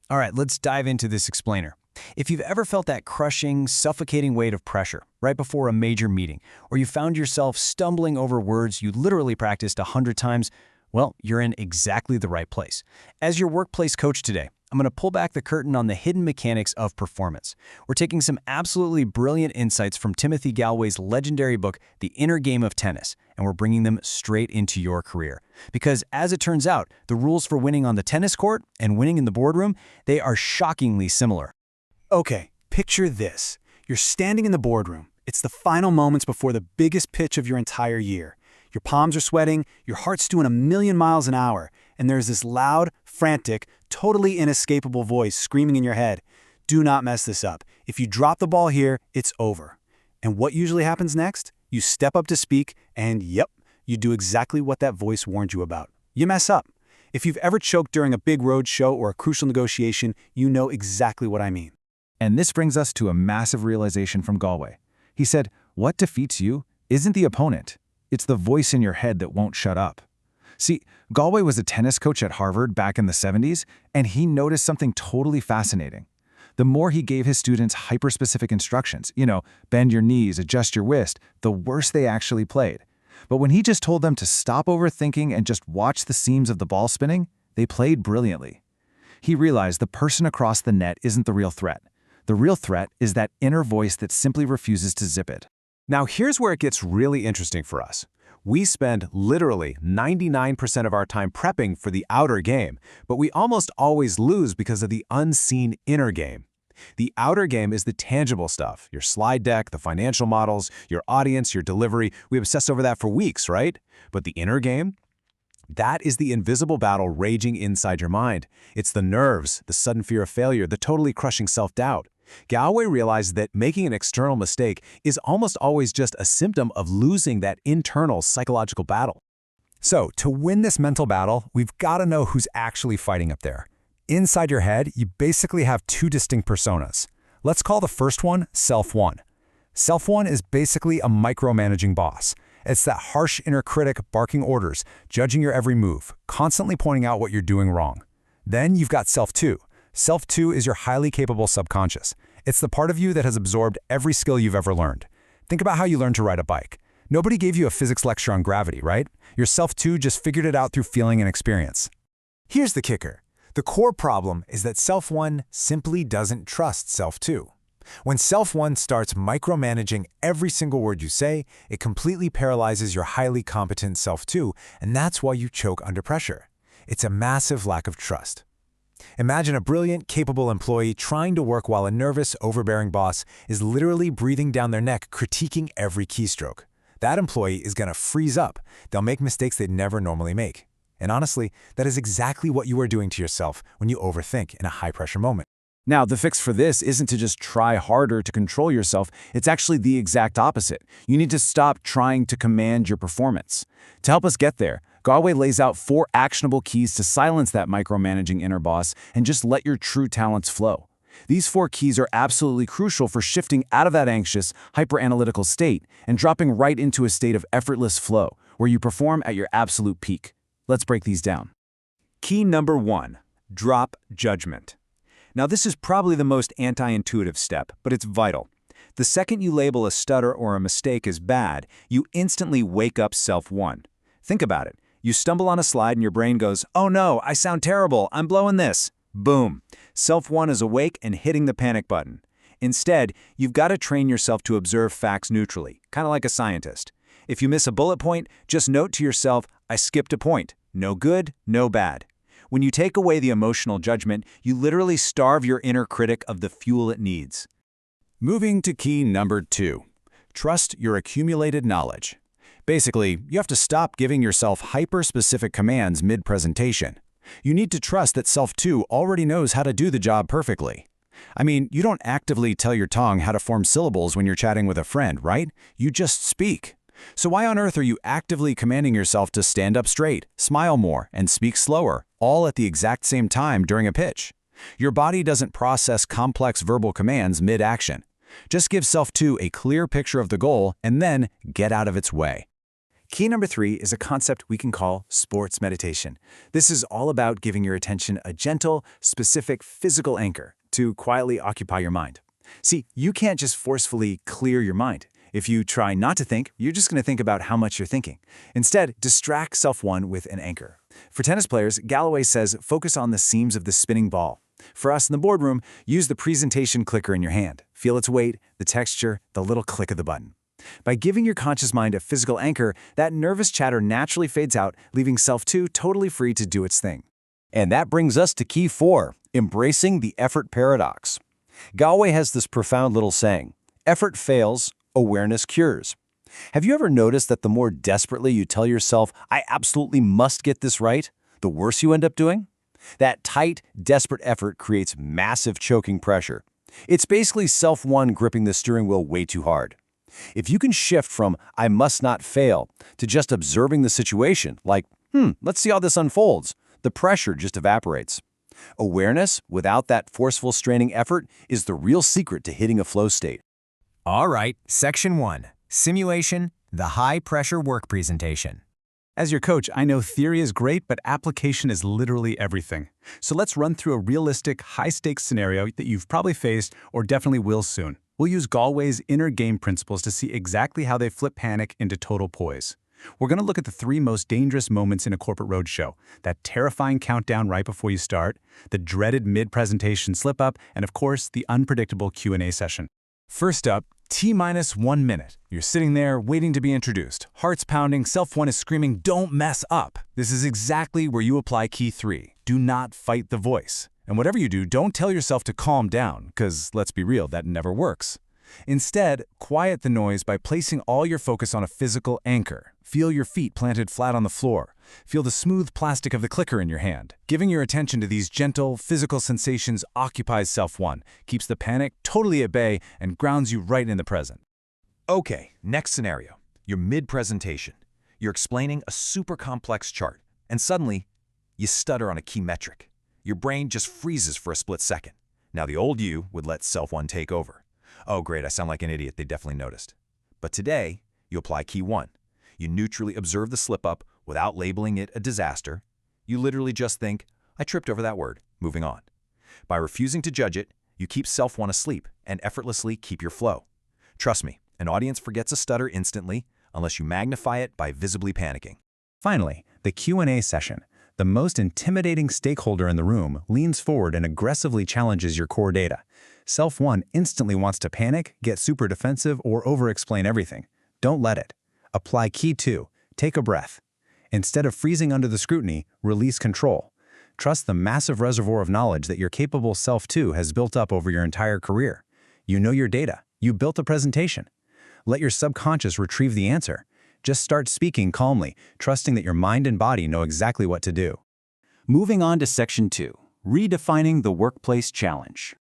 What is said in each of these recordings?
All right, let's dive into this explainer. If you've ever felt that crushing, suffocating weight of pressure right before a major meeting, or you found yourself stumbling over words you literally practiced 100 times, well, you're in exactly the right place. As your workplace coach today, I'm going to pull back the curtain on the hidden mechanics of performance. We're taking some absolutely brilliant insights from Timothy Gallwey's legendary book, The Inner Game of Tennis, and we're bringing them straight into your career. Because as it turns out, the rules for winning on the tennis court and winning in the boardroom, they are shockingly similar. Okay, picture this. You're standing in the boardroom. It's the final moments before the biggest pitch of your entire year. Your palms are sweating, your heart's doing 1,000,000 miles an hour, and there's this loud, frantic, totally inescapable voice screaming in your head, "Do not mess this up. If you drop the ball here, it's over." And what usually happens next? You step up to speak, and yep, you do exactly what that voice warned you about. You mess up. If you've ever choked during a big road show or a crucial negotiation, you know exactly what I mean. And this brings us to a massive realization from Gallwey. He said, what defeats you isn't the opponent. It's the voice in your head that won't shut up. See, Gallwey was a tennis coach at Harvard back in the 70s, and he noticed something totally fascinating. The more he gave his students hyper-specific instructions, bend your knees, adjust your wrist, the worse they actually played. But when he just told them to stop overthinking and just watch the seams of the ball spinning, they played brilliantly. He realized the person across the net isn't the real threat. The real threat is that inner voice that simply refuses to zip it. Now here's where it gets really interesting for us. We spend literally 99% of our time prepping for the outer game, but we almost always lose because of the unseen inner game. The outer game is the tangible stuff, your slide deck, the financial models, your audience, your delivery. We obsess over that for weeks, right? But the inner game? That is the invisible battle raging inside your mind. It's the nerves, the sudden fear of failure, the totally crushing self-doubt. Gallwey realized that making an external mistake is almost always just a symptom of losing that internal psychological battle. So, to win this mental battle, we've got to know who's actually fighting up there. Inside your head, you basically have two distinct personas. Let's call the first one Self 1. Self 1 is basically a micromanaging boss. It's that harsh inner critic barking orders, judging your every move, constantly pointing out what you're doing wrong. Then you've got Self 2. Self 2 is your highly capable subconscious. It's the part of you that has absorbed every skill you've ever learned. Think about how you learned to ride a bike. Nobody gave you a physics lecture on gravity, right? Your Self 2 just figured it out through feeling and experience. Here's the kicker. The core problem is that Self 1 simply doesn't trust Self 2. When Self 1 starts micromanaging every single word you say, it completely paralyzes your highly competent Self 2, and that's why you choke under pressure. It's a massive lack of trust. Imagine a brilliant, capable employee trying to work while a nervous, overbearing boss is literally breathing down their neck, critiquing every keystroke. That employee is going to freeze up. They'll make mistakes they'd never normally make. And honestly, that is exactly what you are doing to yourself when you overthink in a high-pressure moment. Now, the fix for this isn't to just try harder to control yourself. It's actually the exact opposite. You need to stop trying to command your performance. To help us get there, Gallwey lays out 4 actionable keys to silence that micromanaging inner boss and just let your true talents flow. These 4 keys are absolutely crucial for shifting out of that anxious, hyper-analytical state and dropping right into a state of effortless flow, where you perform at your absolute peak. Let's break these down. Key number 1, drop judgment. Now this is probably the most anti-intuitive step, but it's vital. The second you label a stutter or a mistake as bad, you instantly wake up Self 1. Think about it. You stumble on a slide and your brain goes, "Oh no, I sound terrible, I'm blowing this." Boom. Self 1 is awake and hitting the panic button. Instead, you've got to train yourself to observe facts neutrally, kind of like a scientist. If you miss a bullet point, just note to yourself, "I skipped a point. No good, no bad." When you take away the emotional judgment, you literally starve your inner critic of the fuel it needs. Moving to key number 2, trust your accumulated knowledge. Basically, you have to stop giving yourself hyper-specific commands mid-presentation. You need to trust that Self 2 already knows how to do the job perfectly. I mean, you don't actively tell your tongue how to form syllables when you're chatting with a friend, right? You just speak. So why on earth are you actively commanding yourself to stand up straight, smile more, and speak slower, all at the exact same time during a pitch? Your body doesn't process complex verbal commands mid-action. Just give Self 2 a clear picture of the goal and then get out of its way. Key number 3 is a concept we can call sports meditation. This is all about giving your attention a gentle, specific physical anchor to quietly occupy your mind. See, you can't just forcefully clear your mind. If you try not to think, you're just going to think about how much you're thinking. Instead, distract self-one with an anchor. For tennis players, Gallwey says focus on the seams of the spinning ball. For us in the boardroom, use the presentation clicker in your hand. Feel its weight, the texture, the little click of the button. By giving your conscious mind a physical anchor, that nervous chatter naturally fades out, leaving self-2 totally free to do its thing. And that brings us to key 4, embracing the effort paradox. Gallwey has this profound little saying, effort fails, awareness cures. Have you ever noticed that the more desperately you tell yourself, I absolutely must get this right, the worse you end up doing? That tight, desperate effort creates massive choking pressure. It's basically self-one gripping the steering wheel way too hard. If you can shift from, I must not fail, to just observing the situation, like, let's see how this unfolds, the pressure just evaporates. Awareness, without that forceful straining effort, is the real secret to hitting a flow state. All right, Section 1, Simulation, the high-pressure work presentation. As your coach, I know theory is great, but application is literally everything. So let's run through a realistic, high-stakes scenario that you've probably faced or definitely will soon. We'll use Gallwey's inner game principles to see exactly how they flip panic into total poise. We're going to look at the 3 most dangerous moments in a corporate roadshow: that terrifying countdown right before you start, the dreaded mid-presentation slip-up, and of course, the unpredictable Q&A session. First up, T-1 minute. You're sitting there waiting to be introduced. Heart's pounding, self-one is screaming, don't mess up. This is exactly where you apply key 3. Do not fight the voice. And whatever you do, don't tell yourself to calm down, because let's be real, that never works. Instead, quiet the noise by placing all your focus on a physical anchor. Feel your feet planted flat on the floor. Feel the smooth plastic of the clicker in your hand. Giving your attention to these gentle, physical sensations occupies self-one, keeps the panic totally at bay, and grounds you right in the present. Okay, next scenario. You're mid-presentation. You're explaining a super complex chart, and suddenly, you stutter on a key metric. Your brain just freezes for a split second. Now the old you would let self-one take over. Oh great, I sound like an idiot, they definitely noticed. But today, you apply key 1. You neutrally observe the slip-up without labeling it a disaster. You literally just think, I tripped over that word, moving on. By refusing to judge it, you keep self-one asleep and effortlessly keep your flow. Trust me, an audience forgets a stutter instantly unless you magnify it by visibly panicking. Finally, the Q&A session. The most intimidating stakeholder in the room leans forward and aggressively challenges your core data. Self-one instantly wants to panic, get super defensive, or over-explain everything. Don't let it. Apply key 2. Take a breath. Instead of freezing under the scrutiny, release control. Trust the massive reservoir of knowledge that your capable self-2 has built up over your entire career. You know your data. You built a presentation. Let your subconscious retrieve the answer. Just start speaking calmly, trusting that your mind and body know exactly what to do. Moving on to Section 2, redefining the workplace challenge.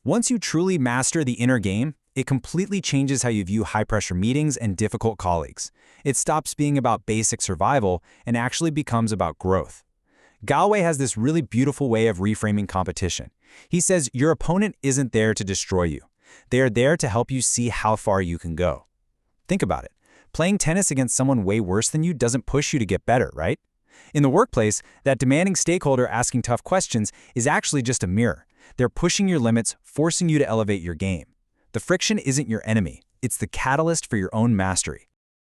Once you truly master the inner game, it completely changes how you view high-pressure meetings and difficult colleagues. It stops being about basic survival and actually becomes about growth. Gallwey has this really beautiful way of reframing competition. He says your opponent isn't there to destroy you. They are there to help you see how far you can go. Think about it. Playing tennis against someone way worse than you doesn't push you to get better, right? In the workplace, that demanding stakeholder asking tough questions is actually just a mirror. They're pushing your limits, forcing you to elevate your game. The friction isn't your enemy. It's the catalyst for your own mastery.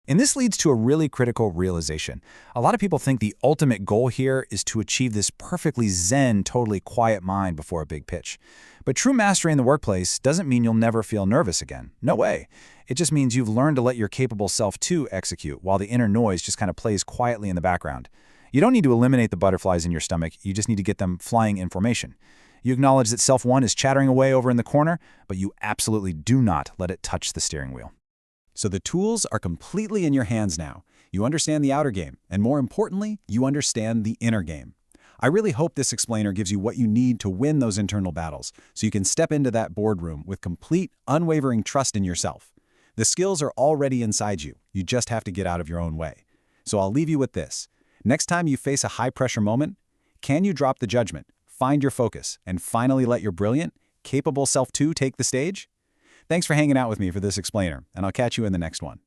And this leads to a really critical realization. A lot of people think the ultimate goal here is to achieve this perfectly zen, totally quiet mind before a big pitch. But true mastery in the workplace doesn't mean you'll never feel nervous again. No way. It just means you've learned to let your capable self-2 execute while the inner noise just kind of plays quietly in the background. You don't need to eliminate the butterflies in your stomach, you just need to get them flying in formation. You acknowledge that self-1 is chattering away over in the corner, but you absolutely do not let it touch the steering wheel. So the tools are completely in your hands now. You understand the outer game, and more importantly, you understand the inner game. I really hope this explainer gives you what you need to win those internal battles, so you can step into that boardroom with complete, unwavering trust in yourself. The skills are already inside you. You just have to get out of your own way. So I'll leave you with this. Next time you face a high-pressure moment, can you drop the judgment, find your focus, and finally let your brilliant, capable self-2 take the stage? Thanks for hanging out with me for this explainer, and I'll catch you in the next one.